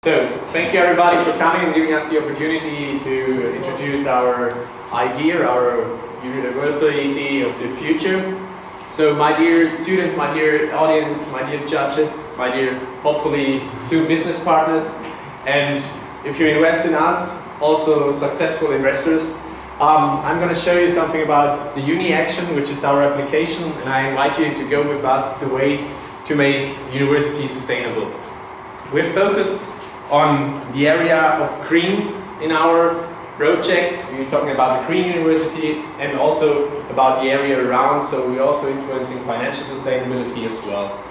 So, thank you everybody for coming and giving us the opportunity to introduce our idea, our university of the future. So, my dear students, my dear audience, my dear judges, my dear, hopefully, soon business partners, and if you invest in us, also successful investors, I'm going to show you something about the Uni Action, which is our application, and I invite you to go with us the way to make university sustainable. We're focused on the area of green in our project. We're talking about the green university and also about the area around, so we're also influencing financial sustainability as well.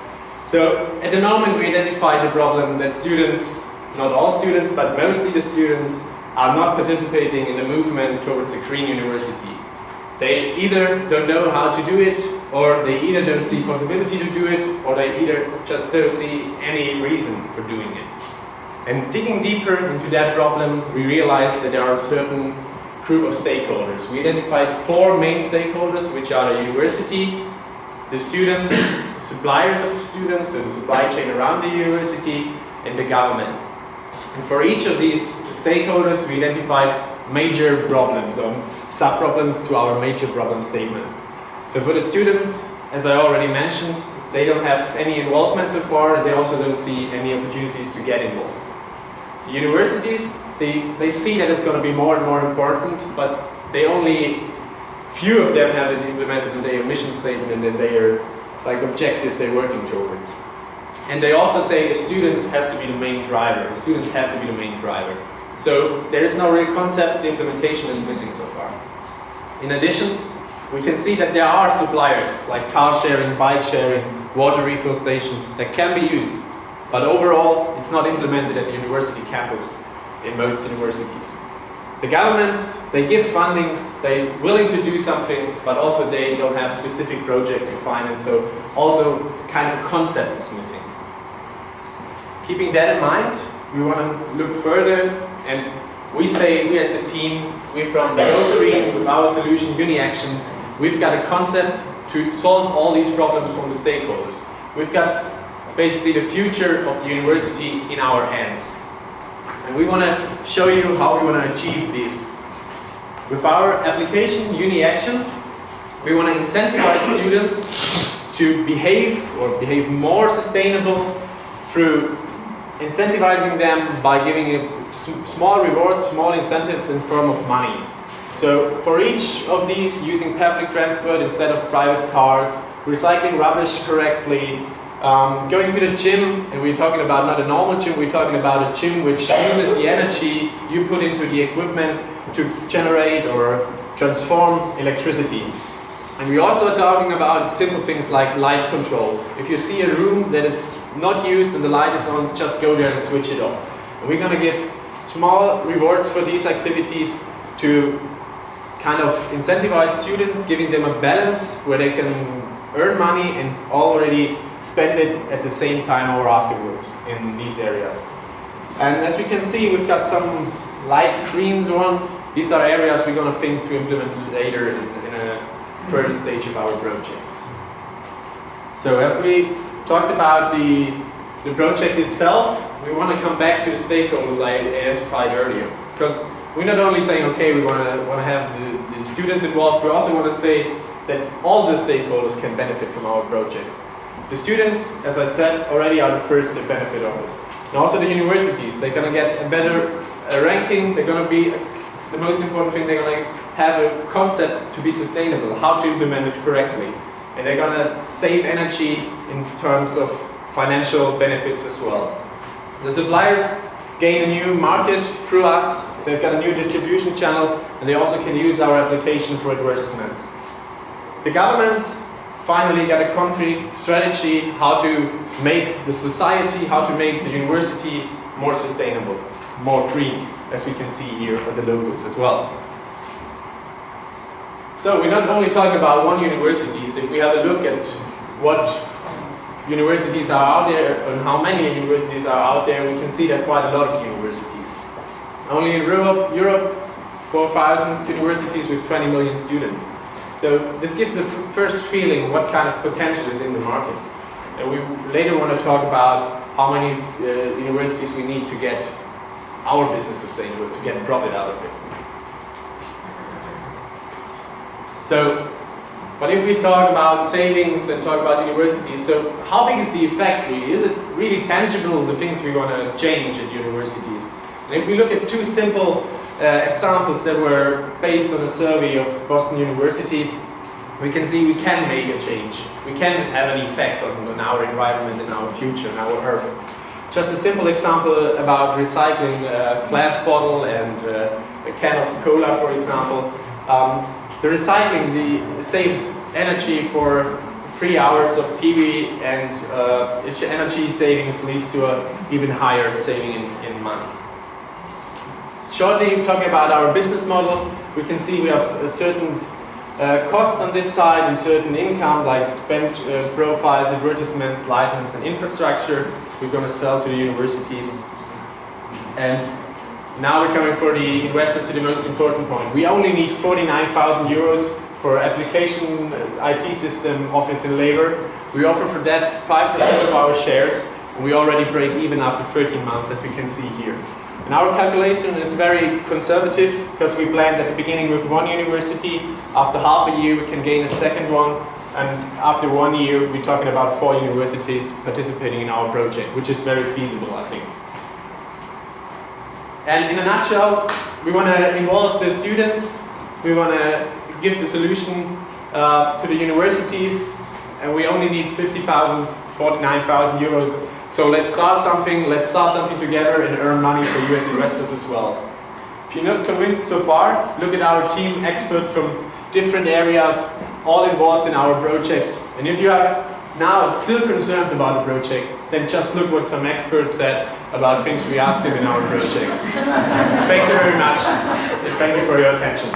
So at the moment we identified the problem that students, not all students, but mostly the students, are not participating in the movement towards a green university. They either don't know how to do it, or they either don't see possibility to do it, or they either just don't see any reason for doing it. And digging deeper into that problem, we realized that there are a certain group of stakeholders. We identified four main stakeholders, which are the university, the students, the suppliers of students, so the supply chain around the university, and the government. And for each of these stakeholders, we identified major problems, or sub-problems to our major problem statement. So for the students, as I already mentioned, they don't have any involvement so far, and they also don't see any opportunities to get involved. The universities, they see that it's going to be more and more important, but few of them have it implemented in their mission statement and in their objectives they're working towards. And they also say the students has to be the main driver. The students have to be the main driver. So there is no real concept, the implementation is missing so far. In addition, we can see that there are suppliers like car sharing, bike sharing, water refill stations that can be used. But overall, it's not implemented at the university campus in most universities. The governments, they give fundings, they're willing to do something, but also they don't have specific project to finance, so also kind of a concept is missing. Keeping that in mind, we want to look further, and we say, we as a team, we're from Go Green with our solution, Uni Action. We've got a concept to solve all these problems from the stakeholders. We've got basically the future of the university in our hands. And we want to show you how we want to achieve this. With our application, Uni Action, we want to incentivize students to behave more sustainable through incentivizing them by giving small rewards, small incentives in form of money. So for each of these, using public transport instead of private cars, recycling rubbish correctly, going to the gym, and we're talking about not a normal gym, we're talking about a gym which uses the energy you put into the equipment to generate or transform electricity. And we're also talking about simple things like light control. If you see a room that is not used and the light is on, just go there and switch it off. And we're going to give small rewards for these activities to kind of incentivize students, giving them a balance where they can earn money and already spend it at the same time or afterwards in these areas. And as we can see, we've got some light green ones. These are areas we're going to think to implement later in a further stage of our project. So if we talked about the project itself, we want to come back to the stakeholders I identified earlier. Because we're not only saying, okay, we want to have the students involved, we also want to say that all the stakeholders can benefit from our project. The students, as I said, already are the first to benefit of it. And also the universities, they're going to get a better ranking, they're going to be, the most important thing, they're going to have a concept to be sustainable, how to implement it correctly. And they're going to save energy in terms of financial benefits as well. The suppliers gain a new market through us, they've got a new distribution channel, and they also can use our application for advertisements. The governments finally got a concrete strategy how to make the society, how to make the university more sustainable, more green, as we can see here on the logos as well. So we're not only talking about one university. If we have a look at what universities are out there and how many universities are out there, we can see that quite a lot of universities. Only in Europe 4,000 universities with 20 million students. So this gives the first feeling what kind of potential is in the market. And we later want to talk about how many universities we need to get our business sustainable, to get profit out of it. So, but if we talk about savings and talk about universities, so how big is the effect really? Is it really tangible, the things we want to change at universities? And if we look at two simple examples that were based on a survey of Boston University, we can see we can make a change. We can have an effect on our environment and our future and our earth. Just a simple example about recycling a glass bottle and a can of cola, for example. The recycling saves energy for 3 hours of TV, and energy savings leads to an even higher saving in money. Shortly, talking about our business model, we can see we have a certain costs on this side and certain income, like spend profiles, advertisements, license, and infrastructure we're going to sell to the universities. And now we're coming for the investors to the most important point. We only need 49,000 euros for application, IT system, office and labor. We offer for that 5% of our shares, and we already break even after 13 months, as we can see here. And our calculation is very conservative, because we planned at the beginning with one university. After half a year we can gain a second one, and after 1 year we're talking about 4 universities participating in our project, which is very feasible, I think. And in a nutshell, we want to involve the students, we want to give the solution to the universities, and we only need 49,000 euros. So let's start something together and earn money for US investors as well. If you're not convinced so far, look at our team, experts from different areas, all involved in our project. And if you have now still concerns about the project, then just look what some experts said about things we asked them in our project. Thank you very much, and thank you for your attention.